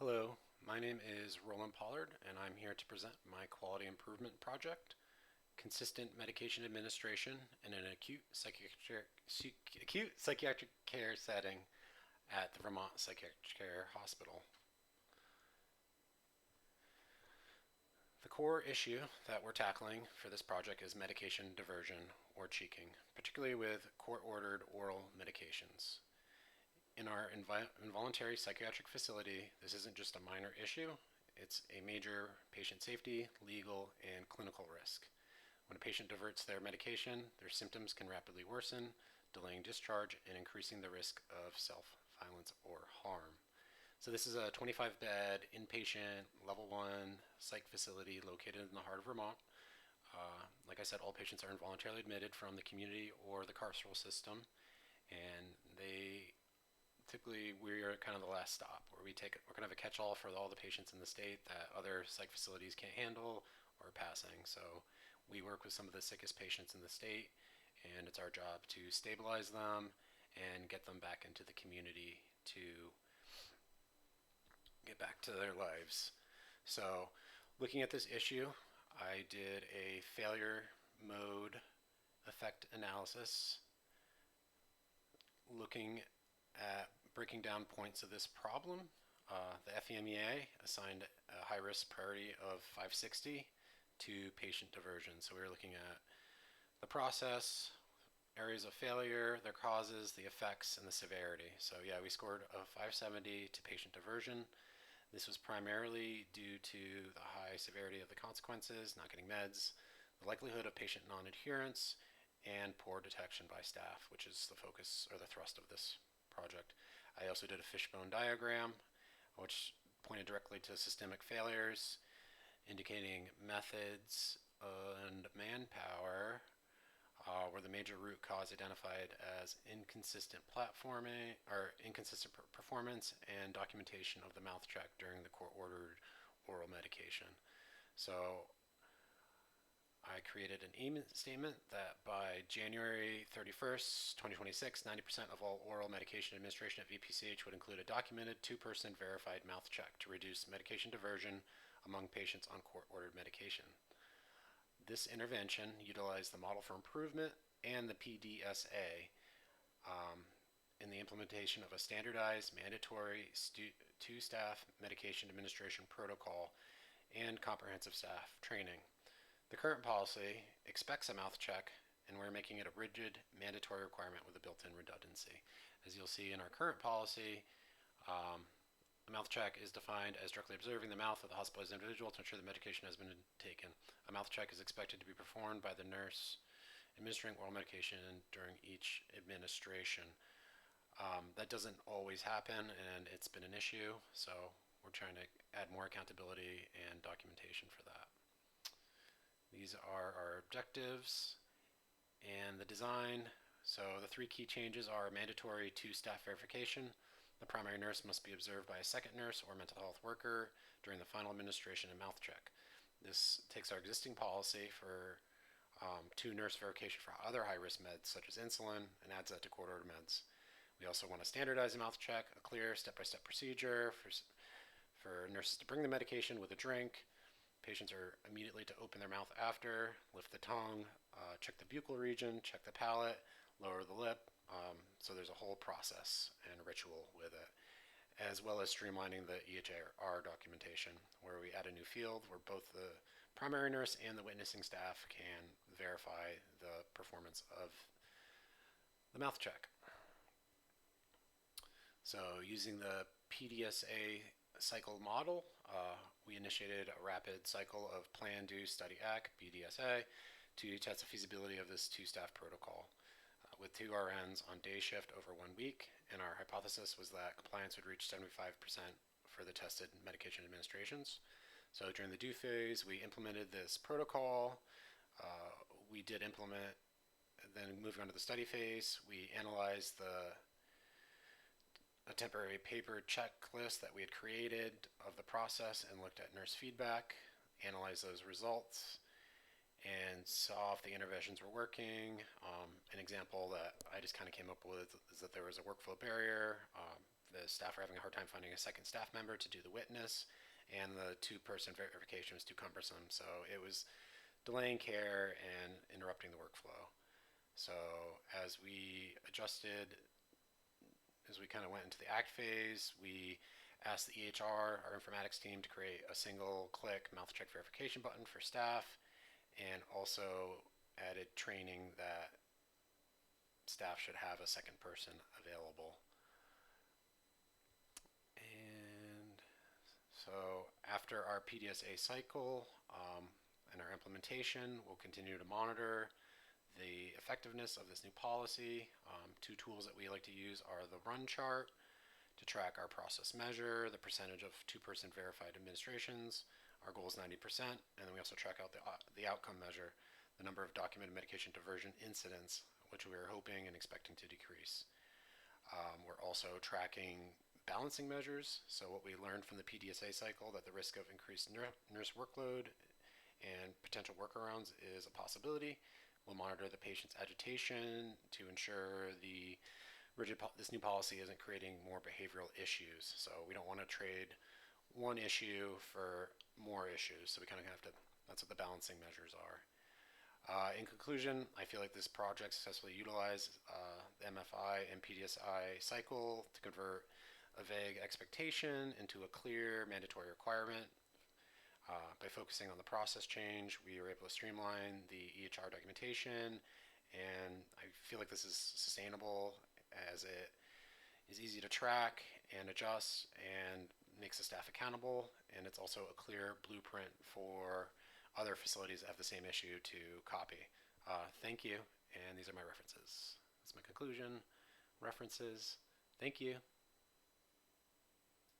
Hello, my name is Roland Pollard, and I'm here to present my quality improvement project, consistent medication administration in an acute psychiatric care setting at the Vermont Psychiatric Care Hospital. The core issue that we're tackling for this project is medication diversion or cheeking, particularly with court-ordered oral medications. In our involuntary psychiatric facility, this isn't just a minor issue, it's a major patient safety, legal, and clinical risk. When a patient diverts their medication, their symptoms can rapidly worsen, delaying discharge and increasing the risk of self-violence or harm. So this is a 25-bed inpatient level 1 psych facility located in the heart of Vermont. Like I said, all patients are involuntarily admitted from the community or the carceral system, and typically we are kind of the last stop where we're kind of a catch-all for all the patients in the state that other psych facilities can't handle or are passing. So we work with some of the sickest patients in the state, and it's our job to stabilize them and get them back into the community to get back to their lives. So looking at this issue, I did a failure mode effect analysis looking at breaking down points of this problem. The FEMEA assigned a high risk priority of 560 to patient diversion. So we were looking at the process, areas of failure, their causes, the effects, and the severity. So yeah, we scored a 570 to patient diversion. This was primarily due to the high severity of the consequences, not getting meds, the likelihood of patient non-adherence, and poor detection by staff, which is the focus or the thrust of this project. I also did a fishbone diagram, which pointed directly to systemic failures, indicating methods and manpower were the major root cause identified as inconsistent platforming or inconsistent performance and documentation of the mouth check during the court-ordered oral medication. So I created an aim statement that by January 31st, 2026, 90% of all oral medication administration at VPCH would include a documented two-person verified mouth check to reduce medication diversion among patients on court-ordered medication. This intervention utilized the model for improvement and the PDSA in the implementation of a standardized mandatory two-staff medication administration protocol and comprehensive staff training. The current policy expects a mouth check, and we're making it a rigid, mandatory requirement with a built-in redundancy. As you'll see in our current policy, a mouth check is defined as directly observing the mouth of the hospitalized individual to ensure the medication has been taken. A mouth check is expected to be performed by the nurse administering oral medication during each administration. That doesn't always happen, and it's been an issue, so we're trying to add more accountability and documentation for that. These are our objectives and the design. So the three key changes are mandatory two-staff verification. The primary nurse must be observed by a second nurse or mental health worker during the final administration and mouth check. This takes our existing policy for two-nurse verification for other high-risk meds such as insulin and adds that to court-ordered meds. We also want to standardize a mouth check, a clear step-by-step procedure for nurses to bring the medication with a drink. Patients are immediately to open their mouth after, lift the tongue, check the buccal region, check the palate, lower the lip. So there's a whole process and ritual with it, as well as streamlining the EHR documentation, where we add a new field where both the primary nurse and the witnessing staff can verify the performance of the mouth check. So using the PDSA cycle model, we initiated a rapid cycle of Plan, Do, Study, Act, PDSA, to test the feasibility of this two-staff protocol with two RNs on day shift over 1 week, and our hypothesis was that compliance would reach 75% for the tested medication administrations. So during the do phase, we implemented this protocol. We did implement, then moving on to the study phase, we analyzed a temporary paper checklist that we had created of the process and looked at nurse feedback, analyzed those results, and saw if the interventions were working. An example that I just kind of came up with is that there was a workflow barrier The staff were having a hard time finding a second staff member to do the witness, and the two-person verification was too cumbersome. So it was delaying care and interrupting the workflow. So as we adjusted, as we kind of went into the ACT phase, we asked the EHR, our informatics team, to create a single click mouth check verification button for staff, and also added training that staff should have a second person available. And so after our PDSA cycle and our implementation, we'll continue to monitor the effectiveness of this new policy. Two tools that we like to use are the run chart to track our process measure, the percentage of two-person verified administrations. Our goal is 90%, and then we also track out the outcome measure, the number of documented medication diversion incidents, which we are hoping and expecting to decrease. We're also tracking balancing measures. So what we learned from the PDSA cycle, that the risk of increased nurse workload and potential workarounds is a possibility. We'll monitor the patient's agitation to ensure this new policy isn't creating more behavioral issues. So we don't want to trade one issue for more issues. So we kind of have to, that's what the balancing measures are. In conclusion, I feel like this project successfully utilized the MFI and PDSI cycle to convert a vague expectation into a clear mandatory requirement. By focusing on the process change, we were able to streamline the EHR documentation, and I feel like this is sustainable as it is easy to track and adjust and makes the staff accountable, and it's also a clear blueprint for other facilities that have the same issue to copy. Thank you, and these are my references. That's my conclusion. References. Thank you.